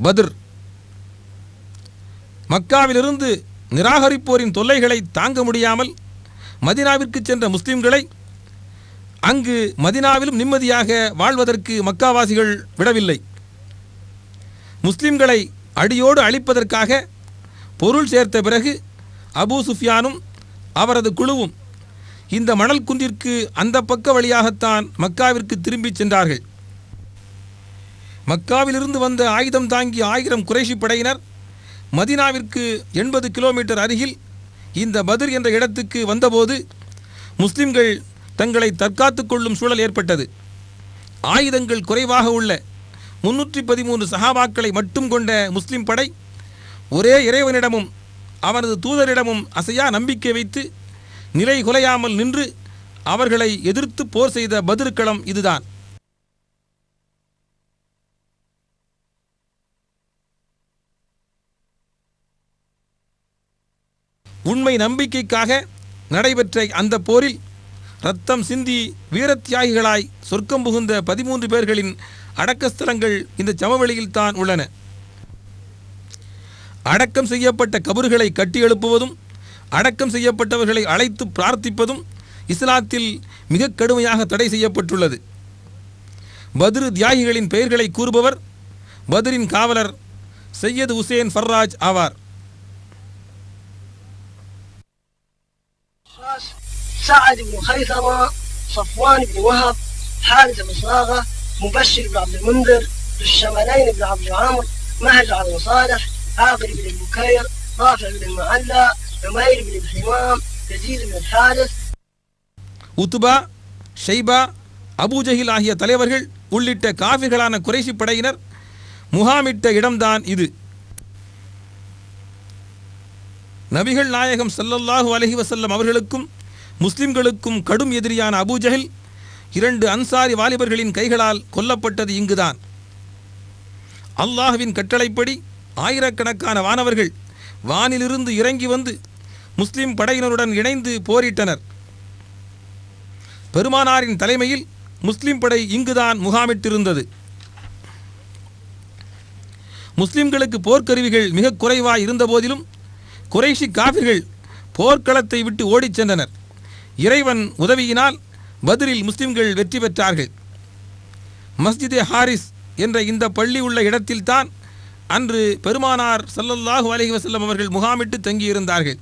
பத்ர். மக்காவிலிருந்து நிராகரிப்போரின் தொல்லைகளை தாங்க முடியாமல் மதினாவிற்கு சென்ற முஸ்லிம்களை அங்கு மதினாவிலும் நிம்மதியாக வாழ்வதற்கு மக்காவாசிகள் விடவில்லை. முஸ்லிம்களை அடியோடு அழிப்பதற்காக பொருள் சேர்த்த பிறகு அபூ சுஃபியானும் அவரது குழுவும் இந்த மணல் குன்றிற்கு அந்த பக்க வழியாகத்தான் மக்காவிற்கு திரும்பி சென்றார்கள். மக்காவிலிருந்து வந்த ஆயுதம் தாங்கிய 1000 குறைஷி படையினர் மதினாவிற்கு 80 கிலோமீட்டர் அருகில் இந்த பத்ர் என்ற இடத்துக்கு வந்தபோது முஸ்லிம்கள் தங்களை தற்காத்து கொள்ளும் சூழல் ஏற்பட்டது. ஆயுதங்கள் குறைவாக உள்ள 313 சஹாபாக்களை மட்டும் கொண்ட முஸ்லிம் படை ஒரே இறைவனிடமும் அவனது தூதரிடமும் அசையா நம்பிக்கை வைத்து நிலை குலையாமல் நின்று அவர்களை எதிர்த்து போர் செய்த பத்ர் களம் இதுதான். உண்மை நம்பிக்கைக்காக நடைபெற்ற அந்த போரில் இரத்தம் சிந்தி வீரத்தியாகிகளாய் சொர்க்கம் புகுந்த 13 பேர்களின் அடக்கஸ்தலங்கள் இந்த சமவெளியில் தான் உள்ளன. அடக்கம் செய்யப்பட்ட கபறுகளை கட்டி எழுப்புவதும் அடக்கம் செய்யப்பட்டவர்களை அழைத்து பிரார்த்திப்பதும் இஸ்லாத்தில் மிக கடுமையாக தடை செய்யப்பட்டுள்ளது. பத்ர் தியாகிகளின் பெயர்களை கூறுபவர் பத்ரின் காவலர் சையது உசேன் ஃபர்ராஜ் ஆவார். سعد بن خيثمة، صفوان بن وهب، حارث بن صاغة، مبشر بن عبد المنذر، ذو الشمالين بن عبد عمرو، مهجع بن صالح، عاقل بن البكير، رافع بن المعلى، عمير بن الحمام، يزيد بن الحارث. உத்பா, ஷைபா, அபூஜஹில் ஆகிய தலைவர்கள் உள்ளிட்ட காஃபிர்களான குறைஷி படையினர் முகாமிட்ட இடம்தான் இது. நபிகள் நாயகம் ஸல்லல்லாஹு அலைஹி வஸல்லம் அவர்களுக்கும் முஸ்லிம்களுக்கும் கடும் எதிரியான அபூஜஹில் 2 அன்சாரி வாலிபர்களின் கைகளால் கொல்லப்பட்டது இங்குதான். அல்லாஹ்வின் கட்டளைப்படி ஆயிரக்கணக்கான வானவர்கள் வானிலிருந்து இறங்கி வந்து முஸ்லிம் படையினருடன் இணைந்து போரிட்டனர். பெருமானாரின் தலைமையில் முஸ்லிம் படை இங்குதான் முகாமிட்டிருந்தது. முஸ்லிம்களுக்கு போர்க்கருவிகள் மிக குறைவாய் இருந்த போதிலும் குறைஷி காஃபிர்கள் போர்க்களத்தை விட்டு ஓடிச் சென்றனர். இறைவன் உதவியினால் பத்ரில் முஸ்லிம்கள் வெற்றி பெற்றார்கள். மஸ்ஜிதே ஹாரிஸ் என்ற இந்த பள்ளி உள்ள இடத்தில்தான் அன்று பெருமானார் ஸல்லல்லாஹு அலைஹி வஸல்லம் அவர்கள் முகாமிட்டு தங்கியிருந்தார்கள்.